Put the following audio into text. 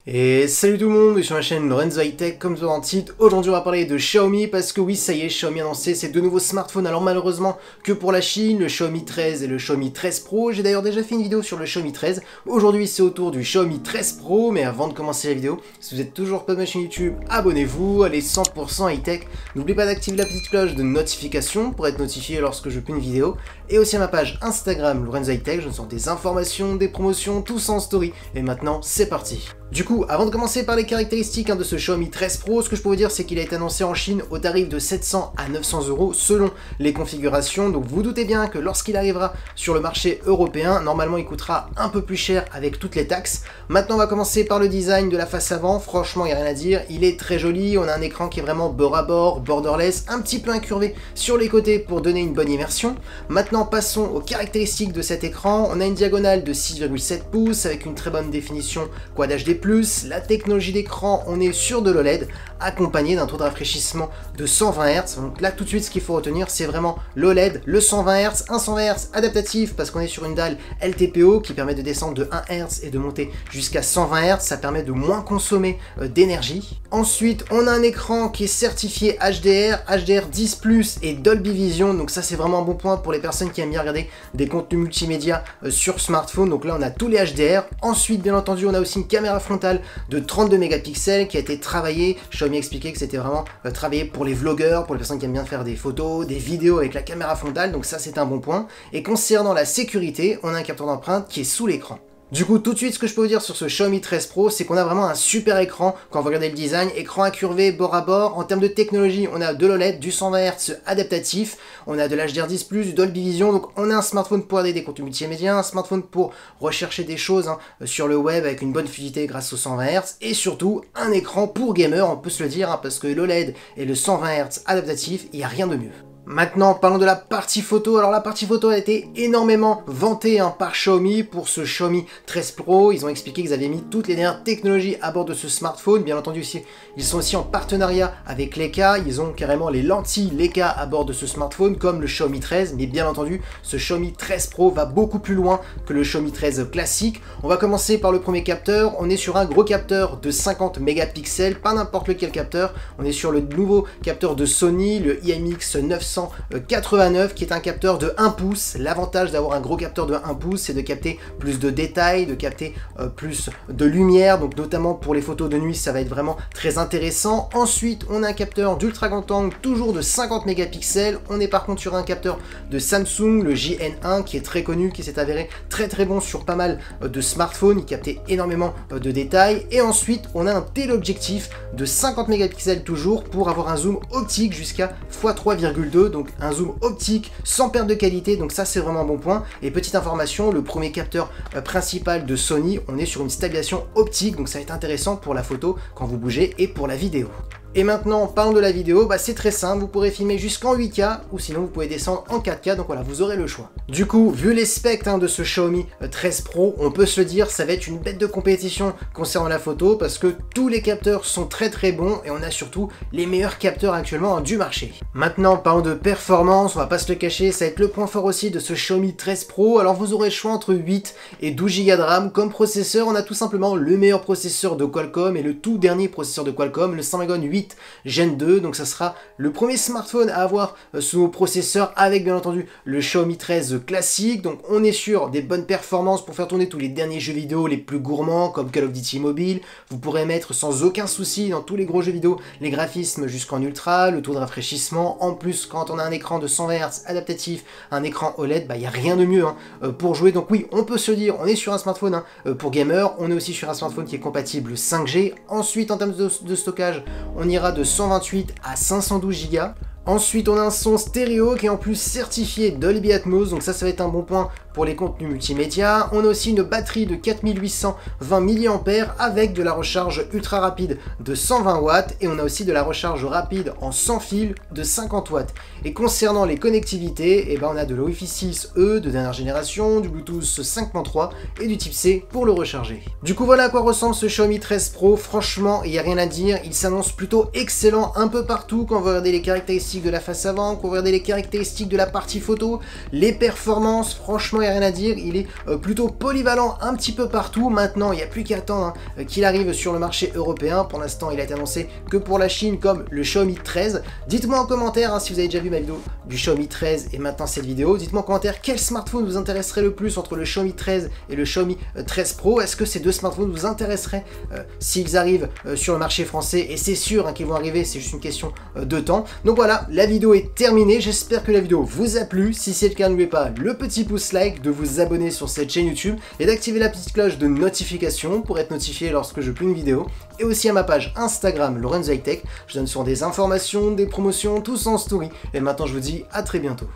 Et salut tout le monde, je suis sur la chaîne Lorenzo High Tech comme sur le titre. Aujourd'hui on va parler de Xiaomi parce que oui ça y est, Xiaomi a lancé ses deux nouveaux smartphones. Alors malheureusement que pour la Chine, le Xiaomi 13 et le Xiaomi 13 Pro. J'ai d'ailleurs déjà fait une vidéo sur le Xiaomi 13. Aujourd'hui c'est au tour du Xiaomi 13 Pro, mais avant de commencer la vidéo, si vous n'êtes toujours pas de ma chaîne YouTube, abonnez-vous, allez 100% High Tech. N'oubliez pas d'activer la petite cloche de notification pour être notifié lorsque je publie une vidéo. Et aussi à ma page Instagram Lorenzo High Tech, je sors des informations, des promotions, tout ça en story. Et maintenant c'est parti. Du coup, avant de commencer par les caractéristiques de ce Xiaomi 13 Pro, ce que je peux vous dire c'est qu'il a été annoncé en Chine au tarif de 700 à 900 € selon les configurations. Donc vous doutez bien que lorsqu'il arrivera sur le marché européen, normalement il coûtera un peu plus cher avec toutes les taxes. Maintenant on va commencer par le design de la face avant. Franchement il n'y a rien à dire, il est très joli. On a un écran qui est vraiment bord à bord, borderless, un petit peu incurvé sur les côtés pour donner une bonne immersion. Maintenant passons aux caractéristiques de cet écran. On a une diagonale de 6,7 pouces avec une très bonne définition Quad HD+. La technologie d'écran, on est sur de l'OLED accompagné d'un taux de rafraîchissement de 120 Hz. Donc là tout de suite ce qu'il faut retenir c'est vraiment l'OLED, le 120 Hz, un 120 Hz adaptatif parce qu'on est sur une dalle LTPO qui permet de descendre de 1 Hz et de monter jusqu'à 120 Hz, ça permet de moins consommer d'énergie. Ensuite on a un écran qui est certifié HDR, HDR10+, et Dolby Vision, donc ça c'est vraiment un bon point pour les personnes qui aiment bien regarder des contenus multimédia sur smartphone. Donc là on a tous les HDR. Ensuite bien entendu on a aussi une caméra frontale de 32 mégapixels qui a été travaillée. Xiaomi expliqué que c'était vraiment travaillé pour les vlogueurs, pour les personnes qui aiment bien faire des photos, des vidéos avec la caméra frontale, donc ça c'est un bon point. Et concernant la sécurité, on a un capteur d'empreinte qui est sous l'écran. Du coup, tout de suite, ce que je peux vous dire sur ce Xiaomi 13 Pro, c'est qu'on a vraiment un super écran. Quand vous regardez le design, écran incurvé, bord à bord. En termes de technologie, on a de l'OLED, du 120 Hz adaptatif, on a de l'HDR10+, du Dolby Vision. Donc on a un smartphone pour regarder des contenus multimédia, un smartphone pour rechercher des choses sur le web avec une bonne fluidité grâce au 120 Hz, et surtout un écran pour gamer, on peut se le dire, parce que l'OLED et le 120 Hz adaptatif, il n'y a rien de mieux. Maintenant, parlons de la partie photo. Alors la partie photo a été énormément vantée par Xiaomi pour ce Xiaomi 13 Pro. Ils ont expliqué qu'ils avaient mis toutes les dernières technologies à bord de ce smartphone. Bien entendu, ils sont aussi en partenariat avec Leica. Ils ont carrément les lentilles Leica à bord de ce smartphone, comme le Xiaomi 13. Mais bien entendu, ce Xiaomi 13 Pro va beaucoup plus loin que le Xiaomi 13 classique. On va commencer par le premier capteur. On est sur un gros capteur de 50 mégapixels, pas n'importe lequel capteur. On est sur le nouveau capteur de Sony, le IMX989, qui est un capteur de 1 pouce. L'avantage d'avoir un gros capteur de 1 pouce, c'est de capter plus de détails, de capter plus de lumière, donc notamment pour les photos de nuit, ça va être vraiment très intéressant. Ensuite, on a un capteur d'ultra grand angle, toujours de 50 mégapixels. On est par contre sur un capteur de Samsung, le JN1, qui est très connu, qui s'est avéré très bon sur pas mal de smartphones. Il captait énormément de détails. Et ensuite, on a un téléobjectif de 50 mégapixels toujours pour avoir un zoom optique jusqu'à x3,2. Donc un zoom optique sans perte de qualité, donc ça c'est vraiment un bon point. Et petite information, le premier capteur principal de Sony, on est sur une stabilisation optique, donc ça va être intéressant pour la photo quand vous bougez et pour la vidéo. Et maintenant, parlons de la vidéo, c'est très simple, vous pourrez filmer jusqu'en 8K ou sinon vous pouvez descendre en 4K, donc voilà, vous aurez le choix. Du coup, vu les specs de ce Xiaomi 13 Pro, on peut se le dire, ça va être une bête de compétition concernant la photo parce que tous les capteurs sont très bons et on a surtout les meilleurs capteurs actuellement du marché. Maintenant, parlons de performance, on va pas se le cacher, ça va être le point fort aussi de ce Xiaomi 13 Pro. Alors vous aurez le choix entre 8 et 12 Go de RAM. Comme processeur, on a tout simplement le meilleur processeur de Qualcomm et le tout dernier processeur de Qualcomm, le Snapdragon 8 Gen 2, donc ça sera le premier smartphone à avoir ce nouveau processeur avec bien entendu le Xiaomi 13 classique. Donc on est sur des bonnes performances pour faire tourner tous les derniers jeux vidéo les plus gourmands comme Call of Duty Mobile. Vous pourrez mettre sans aucun souci dans tous les gros jeux vidéo les graphismes jusqu'en ultra, le taux de rafraîchissement. En plus, quand on a un écran de 120 Hz adaptatif, un écran OLED, il n'y a rien de mieux pour jouer. Donc oui, on peut se dire, on est sur un smartphone pour gamer, on est aussi sur un smartphone qui est compatible 5G. Ensuite, en termes de stockage, on ira de 128 à 512 Go. Ensuite, on a un son stéréo qui est en plus certifié Dolby Atmos, donc ça va être un bon point pour les contenus multimédia. On a aussi une batterie de 4820 mAh avec de la recharge ultra rapide de 120 watts et on a aussi de la recharge rapide en sans fil de 50 watts. Et concernant les connectivités, on a de la Wi-Fi 6E de dernière génération, du Bluetooth 5.3 et du type C pour le recharger. Du coup, voilà à quoi ressemble ce Xiaomi 13 Pro. Franchement, il n'y a rien à dire, il s'annonce plutôt excellent un peu partout quand vous regardez les caractéristiques caractéristiques de la face avant, qu'on va regarder les caractéristiques de la partie photo, les performances, franchement il n'y a rien à dire, il est plutôt polyvalent un petit peu partout. Maintenant il n'y a plus qu'à attendre qu'il arrive sur le marché européen. Pour l'instant il a été annoncé que pour la Chine comme le Xiaomi 13. Dites-moi en commentaire si vous avez déjà vu ma vidéo du Xiaomi 13 et maintenant cette vidéo. Dites-moi en commentaire quel smartphone vous intéresserait le plus entre le Xiaomi 13 et le Xiaomi 13 Pro. Est-ce que ces deux smartphones vous intéresseraient s'ils arrivent sur le marché français? Et c'est sûr qu'ils vont arriver, c'est juste une question de temps. Donc voilà, la vidéo est terminée. J'espère que la vidéo vous a plu. Si c'est le cas, n'oubliez pas le petit pouce like, de vous abonner sur cette chaîne YouTube et d'activer la petite cloche de notification pour être notifié lorsque je publie une vidéo. Et aussi à ma page Instagram Lorenzo High Tech. Je donne souvent des informations, des promotions, tout ça en story. Et maintenant je vous dis à très bientôt.